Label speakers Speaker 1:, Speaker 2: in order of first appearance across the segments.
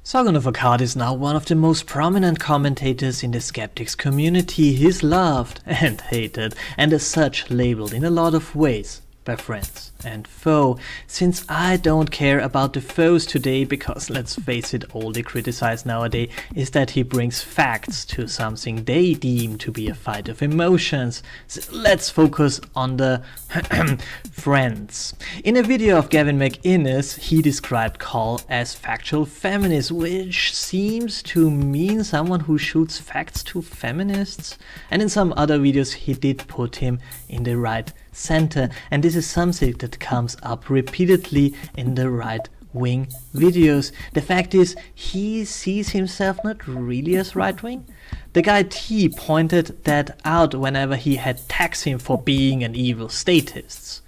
Speaker 1: Sargon of Akkad is now one of the most prominent commentators in the skeptics community. He's loved and hated, and as such labeled in a lot of ways by friends and foe. Since I don't care about the foes today, because let's face it, all they criticize nowadays is that he brings facts to something they deem to be a fight of emotions. So let's focus on the friends. In a video of Gavin McInnes, he described Call as factual feminist, which seems to mean someone who shoots facts to feminists. And in some other videos he did put him in the right center, and this is something that comes up repeatedly in the right-wing videos. The fact is, he sees himself not really as right-wing. The guy T pointed that out whenever he had tagged him for being an evil statist,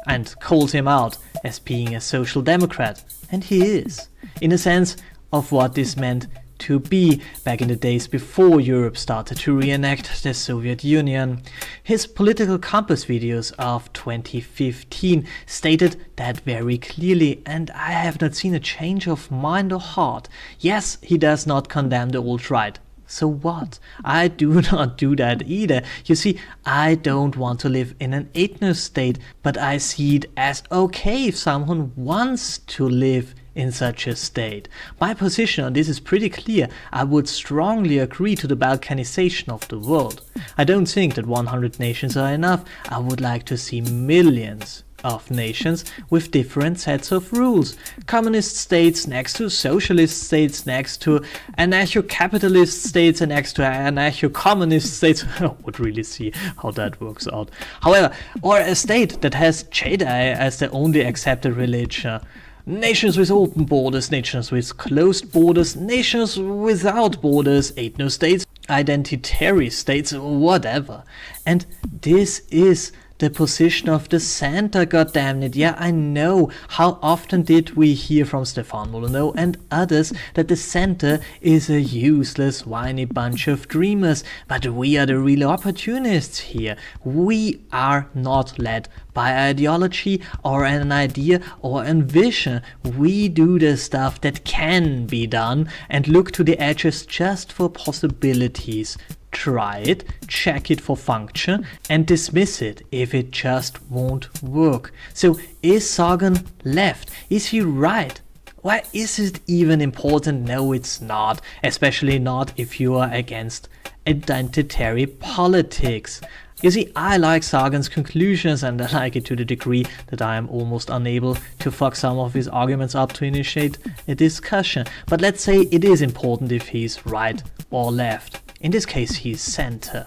Speaker 1: and called him out as being a social democrat, and he is, in a sense of what this meant to be back in the days before Europe started to reenact the Soviet Union. His political compass videos of 2015 stated that very clearly, and I have not seen a change of mind or heart. Yes, he does not condemn the alt-right. So what? I do not do that either. You see, I don't want to live in an ethno-state, but I see it as okay if someone wants to live in such a state. My position on this is pretty clear. I would strongly agree to the Balkanization of the world. I don't think that 100 nations are enough. I would like to see millions of nations with different sets of rules. Communist states next to socialist states, next to anarcho-capitalist states, and next to anarcho-communist states. I would really see how that works out. However, or a state that has Jedi as the only accepted religion. Nations with open borders, nations with closed borders, nations without borders, ethno-states, identitary states, whatever. And this is the position of the center, goddammit. Yeah, I know. How often did we hear from Stefan Molyneux and others that the center is a useless, whiny bunch of dreamers? But we are the real opportunists here. We are not led by ideology or an idea or a vision. We do the stuff that can be done and look to the edges just for possibilities. Try it, check it for function, and dismiss it if it just won't work. So is Sargon left? Is he right? Why is it even important? No, it's not. Especially not if you are against identitary politics. You see, I like Sargon's conclusions, and I like it to the degree that I am almost unable to fuck some of his arguments up to initiate a discussion. But let's say it is important if he's right or left. In this case, he's center.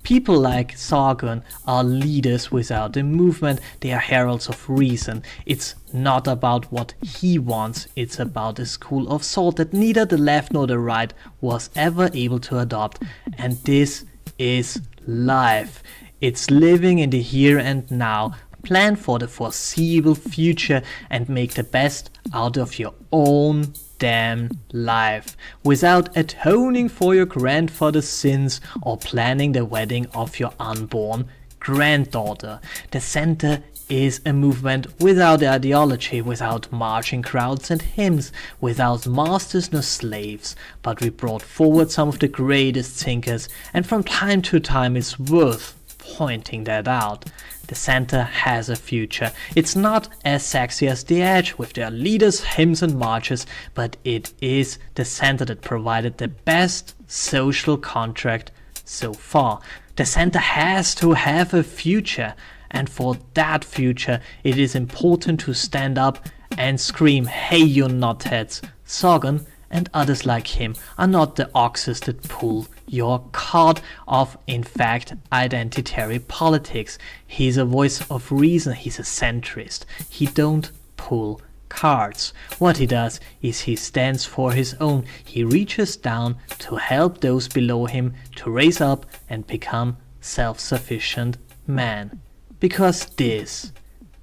Speaker 1: People like Sargon are leaders without a movement. They are heralds of reason. It's not about what he wants, it's about a school of thought that neither the left nor the right was ever able to adopt. And this is life. It's living in the here and now. Plan for the foreseeable future and make the best out of your own damn life, without atoning for your grandfather's sins or planning the wedding of your unborn granddaughter. The center is a movement without ideology, without marching crowds and hymns, without masters nor slaves, but we brought forward some of the greatest thinkers, and from time to time it's worth pointing that out. The center has a future. It's not as sexy as the edge with their leaders, hymns and marches, but it is the center that provided the best social contract so far. The center has to have a future, and for that future it is important to stand up and scream, "Hey you nutheads!" Sargon and others like him are not the oxes that pull your cart of, in fact, identitary politics. He's a voice of reason, he's a centrist. He don't pull cards. What he does is he stands for his own. He reaches down to help those below him to raise up and become self-sufficient man. Because this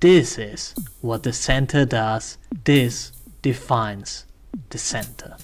Speaker 1: is what the center does. This defines the center.